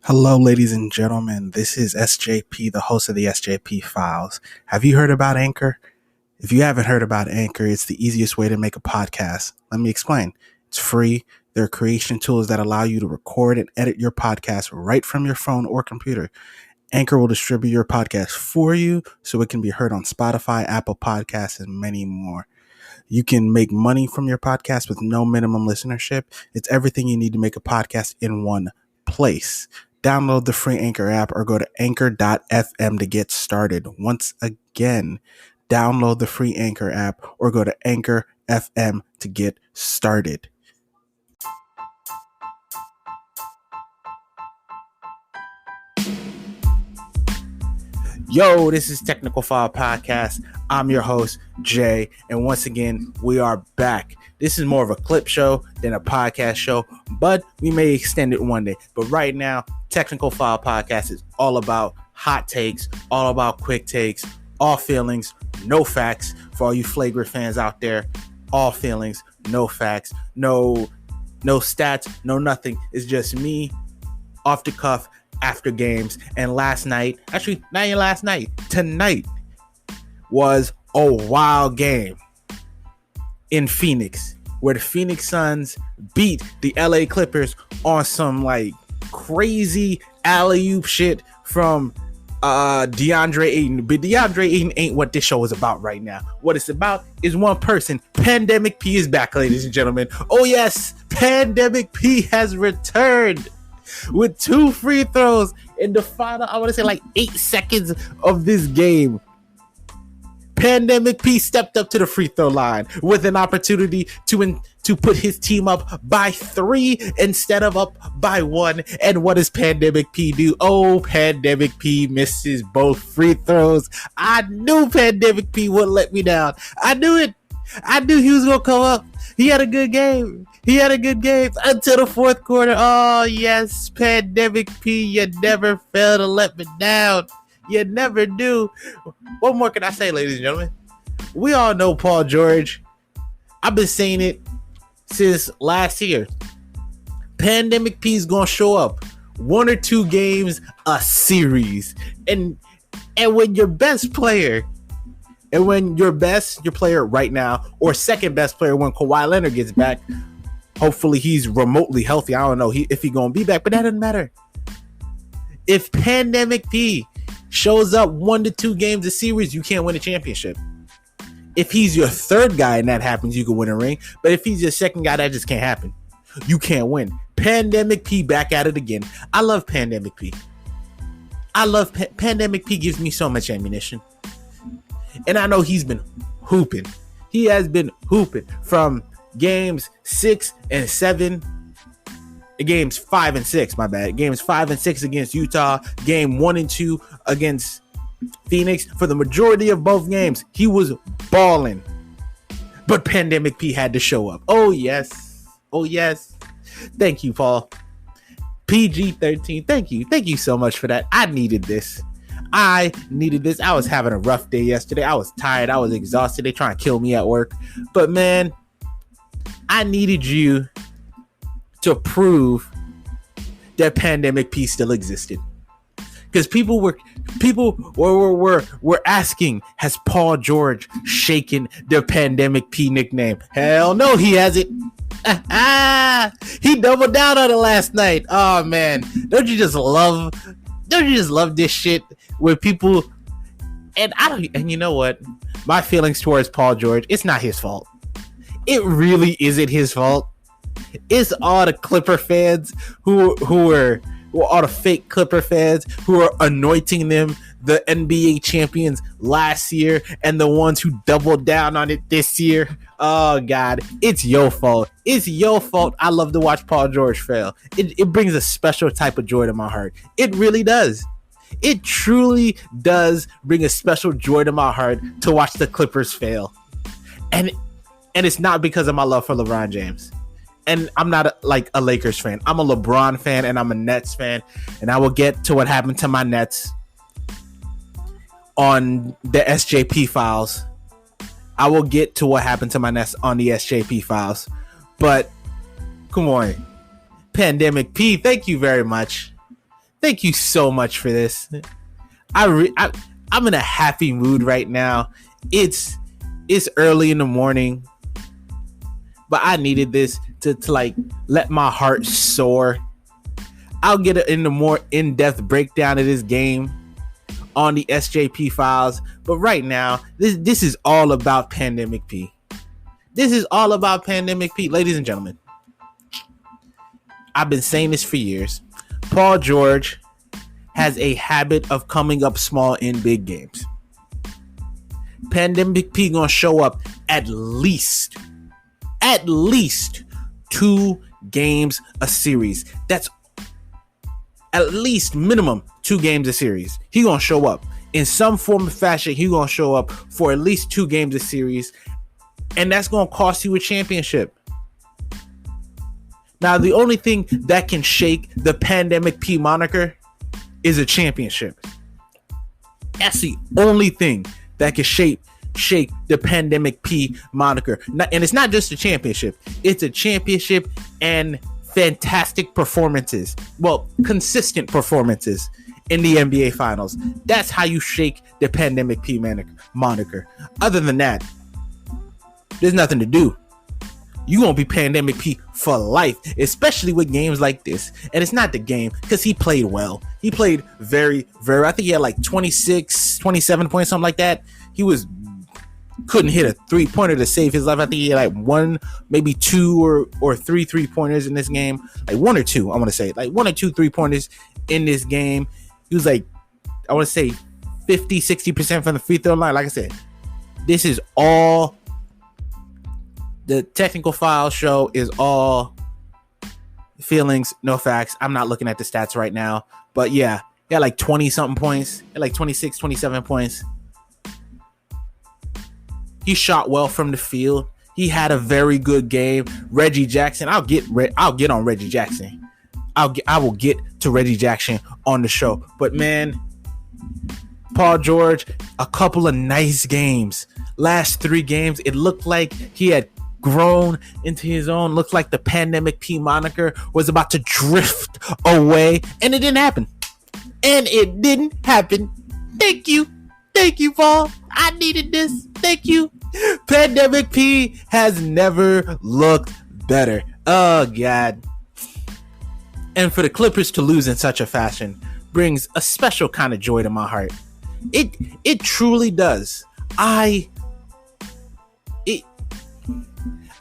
Hello, ladies and gentlemen. This is SJP, the host of the SJP Files. Have you heard about Anchor? If you haven't heard about Anchor, it's the easiest way to make a podcast. Let me explain. It's free. There are creation tools that allow you to record and edit your podcast right from your phone or computer. Anchor will distribute your podcast for you so it can be heard on Spotify, Apple Podcasts, and many more. You can make money from your podcast with no minimum listenership. It's everything you need to make a podcast in one place. Download the free Anchor app or go to anchor.fm to get started. Once again, download the free Anchor app or go to anchor.fm to get started. Yo, this is Technical File Podcast. I'm your host, Jay, and once again, we are back. This is more of a clip show than a podcast show, but we may extend it one day. But right now, Technical File Podcast is all about hot takes, all about quick takes, all feelings, no facts. For all you flagrant fans out there, all feelings, no facts, no stats, no nothing. It's just me off the cuff after games. And tonight was a wild game in Phoenix where the Phoenix Suns beat the LA Clippers on some crazy alley-oop shit from DeAndre Ayton. But DeAndre Ayton ain't what this show is about right now. What it's about is one person. Pandemic P is back, ladies and gentlemen. Oh yes, Pandemic P has returned with 2 free throws in the final, 8 seconds of this game. Pandemic P stepped up to the free throw line with an opportunity to put his team up by 3 instead of up by 1. And what does Pandemic P do? Oh, Pandemic P misses both free throws. I knew Pandemic P wouldn't let me down. I knew it. I knew he was going to come up. He had a good game. Until the fourth quarter. Oh, yes, Pandemic P, you never fail to let me down. You never do. What more can I say, ladies and gentlemen? We all know Paul George. I've been saying it since last year. Pandemic P is going to show up 1 or 2 games a series. And when your best player... And when your player right now, or second best player when Kawhi Leonard gets back, hopefully he's remotely healthy. I don't know if he's going to be back, but that doesn't matter. If Pandemic P shows up 1 to 2 games a series, you can't win a championship. If he's your third guy and that happens, you can win a ring. But if he's your second guy, that just can't happen. You can't win. Pandemic P back at it again. I love Pandemic P. Pandemic P gives me so much ammunition. And I know he's been hooping. He has been hooping from games 6 and 7. Games 5 and 6, my bad. Games 5 and 6 against Utah. Game 1 and 2 against Phoenix. For the majority of both games, he was balling. But Pandemic P had to show up. Oh, yes. Thank you, Paul. PG-13. Thank you so much for that. I needed this. I was having a rough day yesterday. I was tired. I was exhausted. They trying to kill me at work. But man, I needed you to prove that Pandemic P still existed. Because people were asking, has Paul George shaken the Pandemic P nickname? Hell no, he hasn't. He doubled down on it last night. Oh man, don't you just love this shit where people and you know what? My feelings towards Paul George, it's not his fault. It really isn't his fault. It's all the Clipper fans who are all the fake Clipper fans who are anointing them the NBA champions last year and the ones who doubled down on it this year. Oh God, it's your fault. It's your fault. I love to watch Paul George fail. It brings a special type of joy to my heart. It really does. It truly does bring a special joy to my heart to watch the Clippers fail. And it's not because of my love for LeBron James. And I'm not a Lakers fan. I'm a LeBron fan and I'm a Nets fan. And I will get to what happened to my Nets on the SJP files. I will get to what happened to my Nets on the SJP files. But come on. Pandemic P, thank you very much. thank you so much for this. I'm in a happy mood right now. It's early in the morning, but I needed this to like let my heart soar. I'll get it in the more in-depth breakdown of this game on the SJP files, but right now this is all about Pandemic P. This is all about Pandemic P, ladies and gentlemen. I've been saying this for years. Paul George has a habit of coming up small in big games. Pandemic P gonna show up at least 2 games a series. That's at least minimum 2 games a series. He gonna show up in some form or fashion. He gonna show up for at least 2 games a series, and that's gonna cost you a championship. Now, the only thing that can shake the Pandemic P moniker is a championship. That's the only thing that can shake the Pandemic P moniker. And it's not just a championship. It's a championship and fantastic performances. Well, consistent performances in the NBA Finals. That's how you shake the Pandemic P moniker. Other than that, there's nothing to do. You won't be Pandemic P for life, especially with games like this. And it's not the game, because he played well. He played very, very, I think he had like 26, 27 points, something like that. He couldn't hit a 3-pointer to save his life. I think he had like 1, maybe 2 or 3 3-pointers in this game. Like 1 or 2, I want to say. Like 1 or 2 3-pointers in this game. He was like, I want to say 50, 60% from the free throw line. Like I said, this is all... The technical file show is all feelings, no facts. I'm not looking at the stats right now. But yeah, he had like 20-something points. He had like 26, 27 points. He shot well from the field. He had a very good game. Reggie Jackson. I'll get on Reggie Jackson. I will get to Reggie Jackson on the show. But man, Paul George, a couple of nice games. Last 3 games, it looked like he had grown into his own. Looked like the Pandemic P moniker was about to drift away, and it didn't happen. Thank you, Paul. I needed this. Thank you. Pandemic P has never looked better. Oh God. And for the Clippers to lose in such a fashion brings a special kind of joy to my heart. It truly does.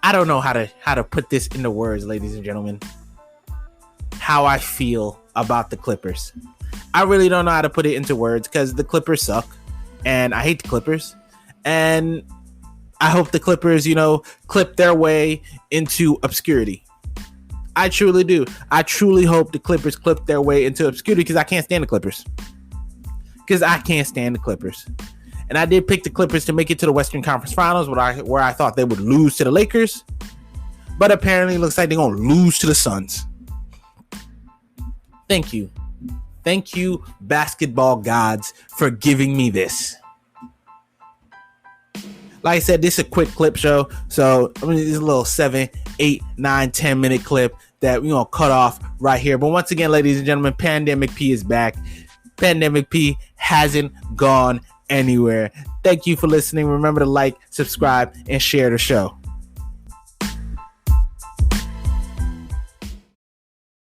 I don't know how to put this into words, ladies and gentlemen. How I feel about the Clippers. I really don't know how to put it into words because the Clippers suck, and I hate the Clippers, and I hope the Clippers, clip their way into obscurity. I truly do. I truly hope the Clippers clip their way into obscurity because I can't stand the Clippers. And I did pick the Clippers to make it to the Western Conference Finals, where I thought they would lose to the Lakers. But apparently it looks like they're going to lose to the Suns. Thank you. Thank you, basketball gods, for giving me this. Like I said, this is a quick clip show. So, this is a little 7, 8, 9, 10 minute clip that we're going to cut off right here. But once again, ladies and gentlemen, Pandemic P is back. Pandemic P hasn't gone anywhere. Thank you for listening. Remember to like, subscribe, and share the show.